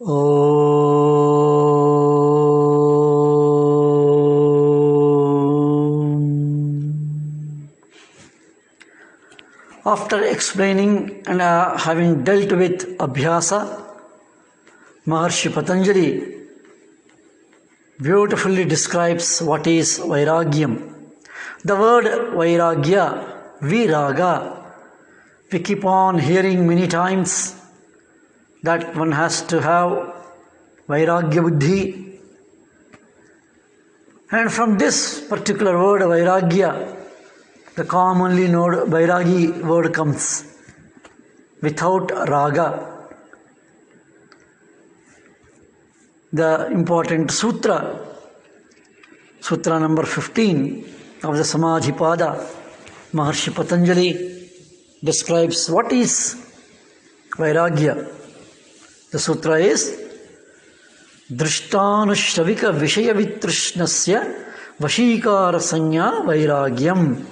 After explaining and having dealt with Abhyasa, Maharshi Patanjali beautifully describes what is Vairagyam. The word Vairagya, Viraga, we keep on hearing many times that one has to have Vairagya Buddhi. And from this particular word Vairagya, the commonly known Vairagi word comes without raga. The important Sutra, Sutra number 15 of the Samadhi Pada, Maharshi Patanjali describes what is Vairagya. The Sutra is Drishtanushravika Vishaya Vitrishnasya Vashikara Sanya Vairagyam.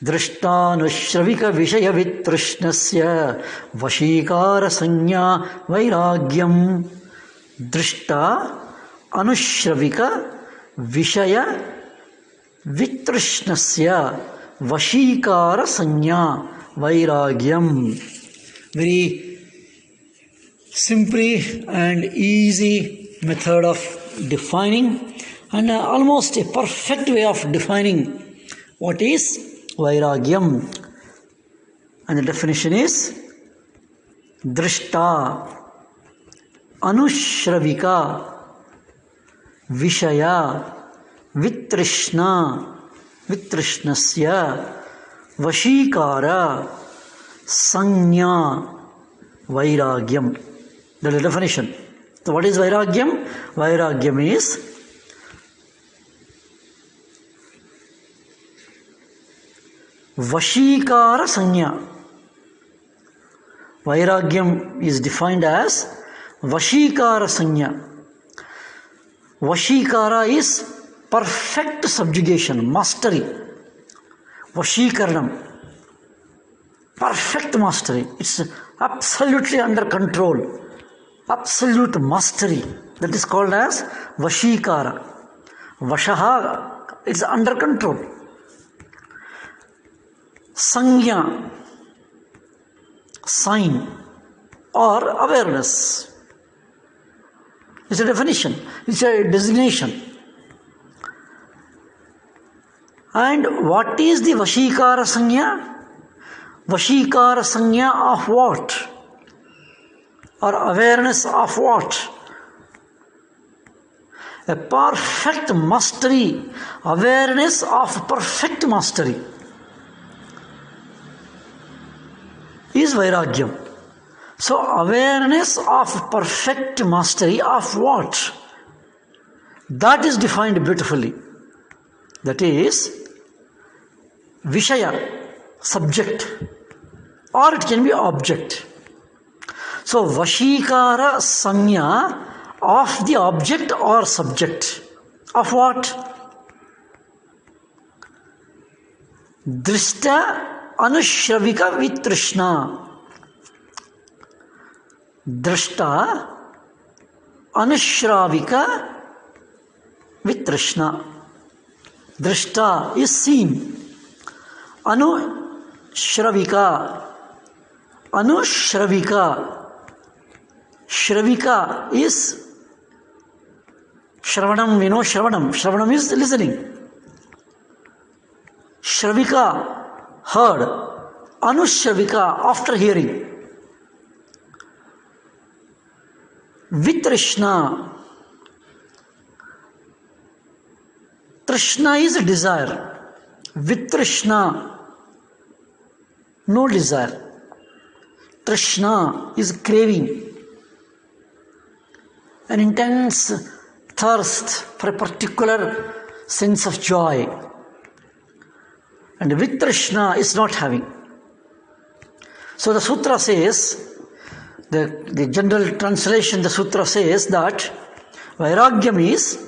Drishtanushravika Vishaya Vitrishnasya Vashikara Sanya Vairagyam. Drishta Anushravika Vishaya Vitrishnasya Vashikara Sanya Vairagyam. Very simply and easy method of defining, and almost a perfect way of defining what is Vairagyam. And the definition is Drishta Anushravika Vishaya Vitrishnasya Vashikara Sanya Vairagyam. That is the definition. So what is Vairagyam? Vairagyam is Vashikara Sanya. Vairagyam is defined as Vashikara Sanya. Vashikara is perfect subjugation, mastery. Vashikaranam, perfect mastery. It's absolutely under control. Absolute mastery. That is called as Vashikara. Vashaha is under control. Sanya, sign or awareness. It's a definition, it's a designation. And what is the Vashikara Sanya? Vashikara Sanya of what? Or awareness of what? A perfect mastery, awareness of perfect mastery is Vairagyam. So awareness of perfect mastery of what? That is defined beautifully. That is Vishaya, subject, or it can be object. So Vashikara Sanya of the object or subject. Of what? Drishta Anushravika Vitrishna. Drishta Anushravika Vitrishna. Drishta is seen. Anushravika. Anushravika. Shravika is Shravanam, we know Shravanam. Shravanam is listening. Shravika, heard. Anushravika, after hearing. Vitrishna. Trishna is desire. Vitrishna, no desire. Trishna is craving. An intense thirst for a particular sense of joy. And Vitrishna is not having. So the Sutra says, the general translation, the Sutra says that Vairagyam is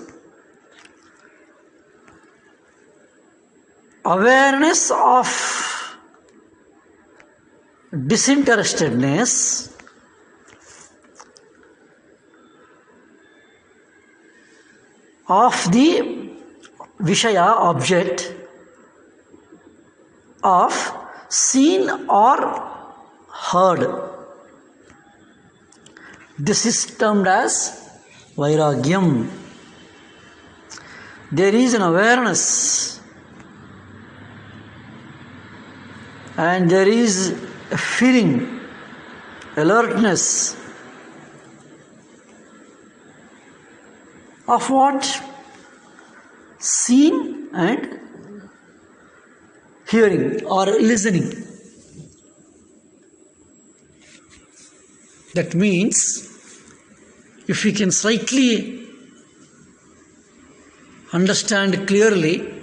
awareness of disinterestedness of the Vishaya object of seen or heard. This is termed as Vairagyam. There is an awareness and there is a feeling, alertness of what? Seen and hearing or listening. That means if we can slightly understand clearly,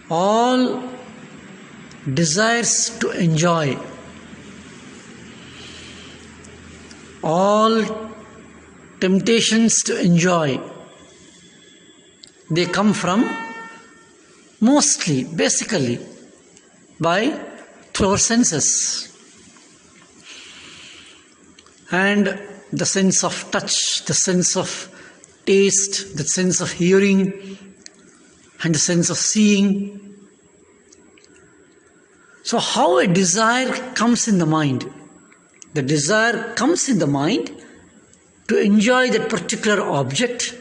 all desires to enjoy, all temptations to enjoy, they come from mostly, basically, through our senses. And the sense of touch, the sense of taste, the sense of hearing, and the sense of seeing. So how a desire comes in the mind? The desire comes in the mind to enjoy that particular object,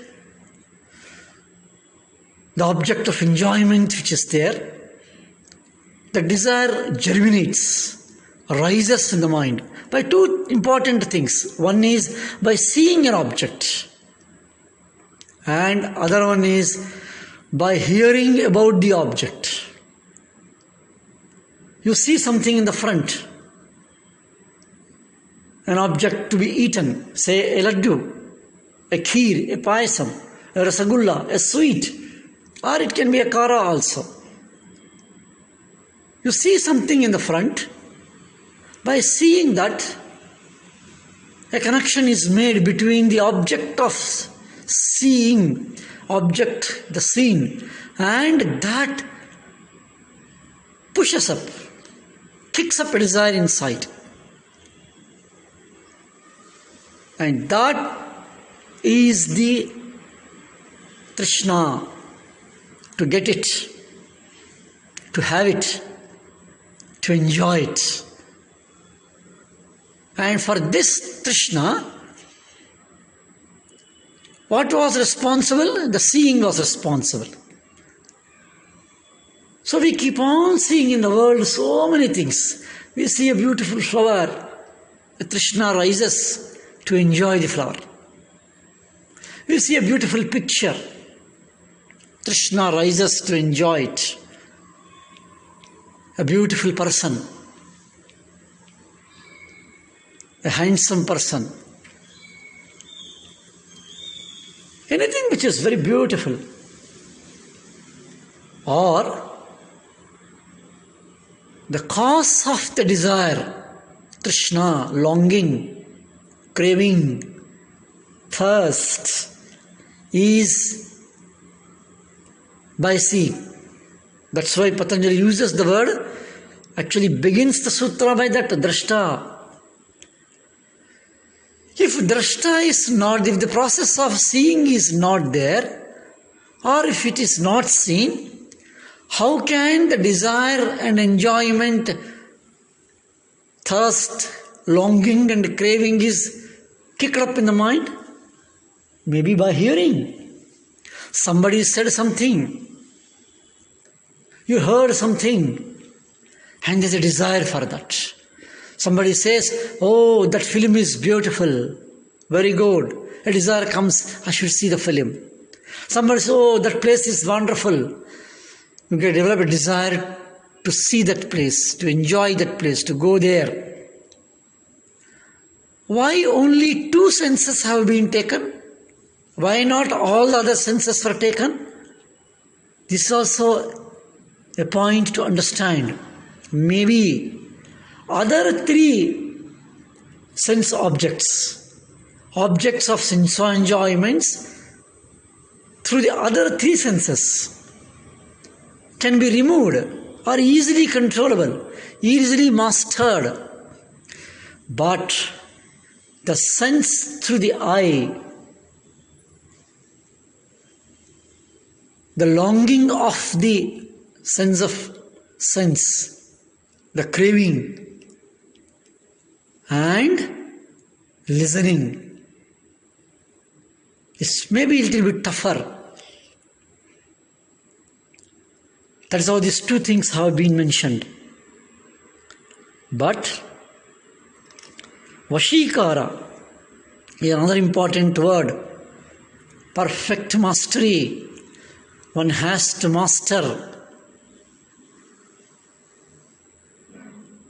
the object of enjoyment which is there. The desire germinates, rises in the mind by two important things. One is by seeing an object, and other one is by hearing about the object. You see something in the front, an object to be eaten, say a laddu, a kheer, a payasam, a rasagulla, a sweet, or it can be a kara also. You see something in the front. By seeing that, a connection is made between the object of seeing, object, the seen, and that pushes up, kicks up a desire inside. And that is the Trishna, to get it, to have it, to enjoy it. And for this Trishna, what was responsible? The seeing was responsible. So we keep on seeing in the world so many things. We see a beautiful flower, a Trishna rises to enjoy the flower. We see a beautiful picture, Trishna rises to enjoy it. A beautiful person, a handsome person, anything which is very beautiful, or the cause of the desire, Trishna, longing, craving, thirst, is by seeing. That's why Patanjali uses the word, actually begins the sutra by that, drashta. If drashta is not, if the process of seeing is not there, or if it is not seen, how can the desire and enjoyment, thirst, longing and craving is kicked up in the mind? Maybe by hearing. Somebody said something. You heard something and there's a desire for that. Somebody says, oh, that film is beautiful, very good. A desire comes, I should see the film. Somebody says, oh, that place is wonderful. You can develop a desire to see that place, to enjoy that place, to go there. Why only two senses have been taken? Why not all the other senses were taken? This is also a point to understand. Maybe other three sense objects, objects of sense enjoyments through the other three senses can be removed or easily controllable, easily mastered. But the sense through the eye, the longing of the sense of sense, the craving, and listening. It's maybe a little bit tougher. That is how these two things have been mentioned. But Vashikara is another important word. Perfect mastery. One has to master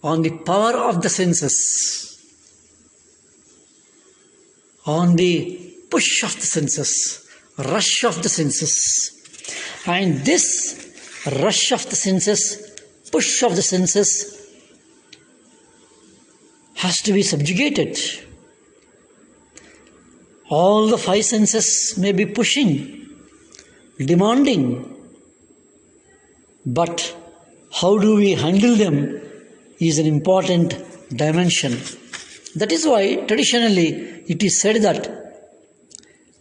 on the power of the senses, on the push of the senses, rush of the senses. And this rush of the senses, push of the senses has to be subjugated. All the five senses may be pushing, demanding, but how do we handle them is an important dimension. That is why traditionally it is said that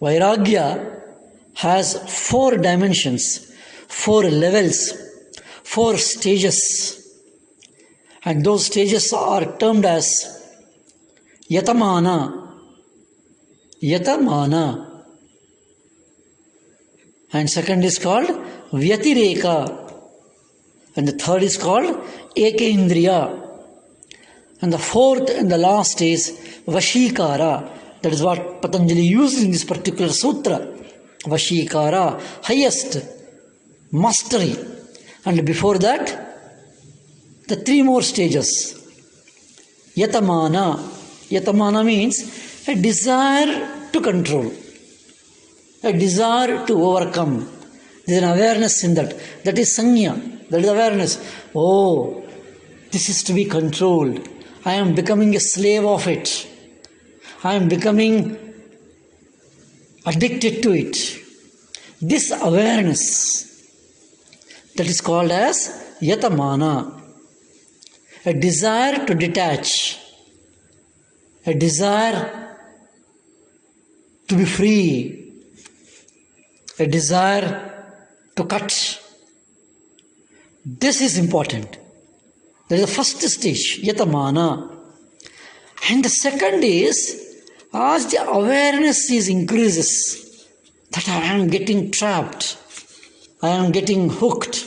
Vairagya has 4 dimensions, 4 levels, 4 stages. And those stages are termed as Yatamana. And second is called Vyatireka. And the third is called Ekendriya. And the fourth and the last is Vashikara. That is what Patanjali used in this particular sutra. Vashikara, highest mastery. And before that, the 3 more stages. Yatamana. Yatamana means a desire to control, a desire to overcome. There is an awareness in that. That is sanya. That is awareness. Oh, this is to be controlled. I am becoming a slave of it. I am becoming addicted to it. This awareness, that is called as Yatamana. A desire to detach, a desire to be free, a desire to cut. This is important. That is the first stage, Yatamana. And the second is, as the awareness increases, that I am getting trapped, I am getting hooked,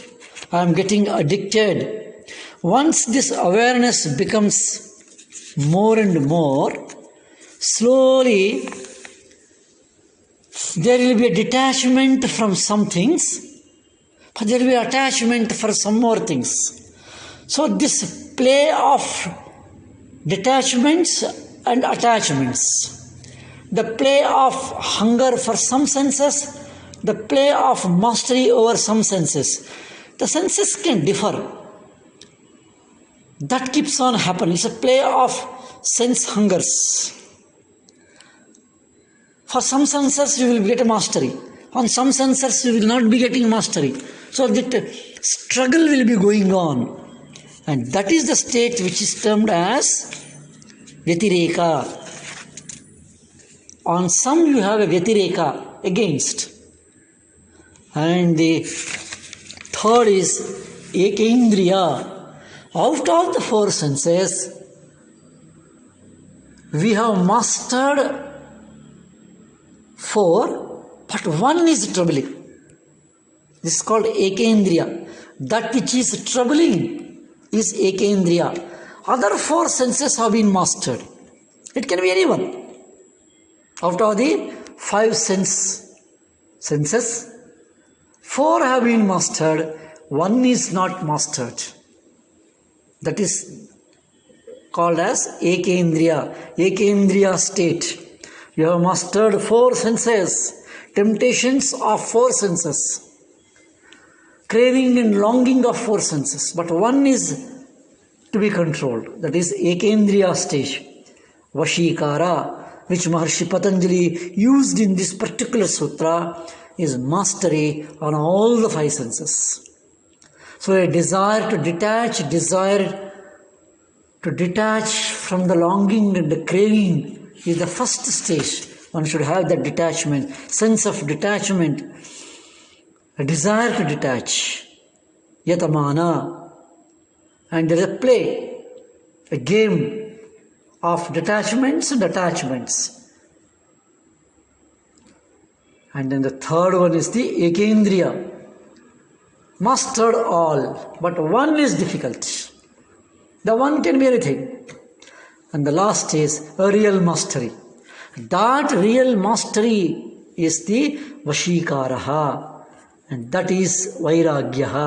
I am getting addicted. Once this awareness becomes more and more, slowly there will be a detachment from some things, but there will be attachment for some more things. So this play of detachments and attachments, the play of hunger for some senses, the play of mastery over some senses. The senses can differ. That keeps on happening. It's a play of sense hungers. For some senses you will get mastery. On some senses you will not be getting mastery. So that struggle will be going on. And that is the state which is termed as Vyatireka. On some you have a Vyatireka, against. And the third is Ekendriya. Out of the 4 senses, we have mastered 4, but one is troubling. This is called Ekendriya. That which is troubling is Ekendriya. Other 4 senses have been mastered. It can be anyone. Out of the 5 senses, 4 have been mastered, one is not mastered. That is called as Ekendriya, Ekendriya state. You have mastered 4 senses, temptations of 4 senses, craving and longing of 4 senses, but one is to be controlled. That is Ekendriya stage, Vashikara, which Maharshi Patanjali used in this particular sutra, is mastery on all the 5 senses. So a desire to detach from the longing and the craving is the first stage. One should have that detachment, sense of detachment, a desire to detach, yatamana, and there is a play, a game of detachments and attachments. And then the third one is the ekendriya, mastered all, but one is difficult. The one can be anything. And the last is a real mastery. That real mastery is the vashikaraha, and that is vairagyaha.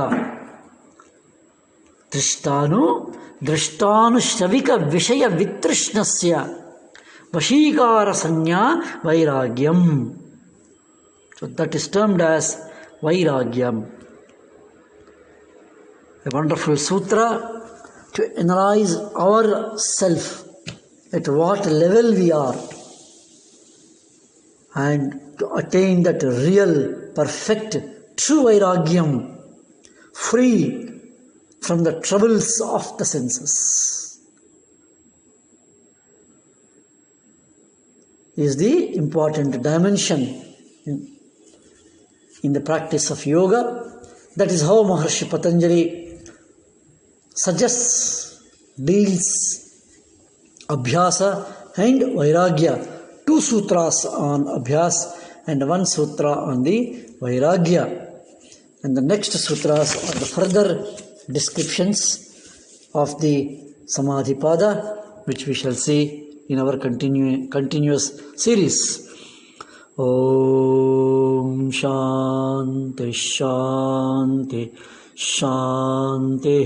Drishtanu shavika vishaya vitrishnasya vashikara sanya vairagyam. So that is termed as vairagyam. A wonderful sutra to analyze our self, at what level we are, and to attain that real, perfect, true vairagyam, free from the troubles of the senses, is the important dimension in the practice of yoga. That is how Maharishi Patanjali suggests, deals Abhyasa and Vairagya. 2 sutras on Abhyas and 1 sutra on the Vairagya. And the next sutras are the further descriptions of the Samadhi Pada, which we shall see in our continuous series. Om Shanti Shanti Shanti.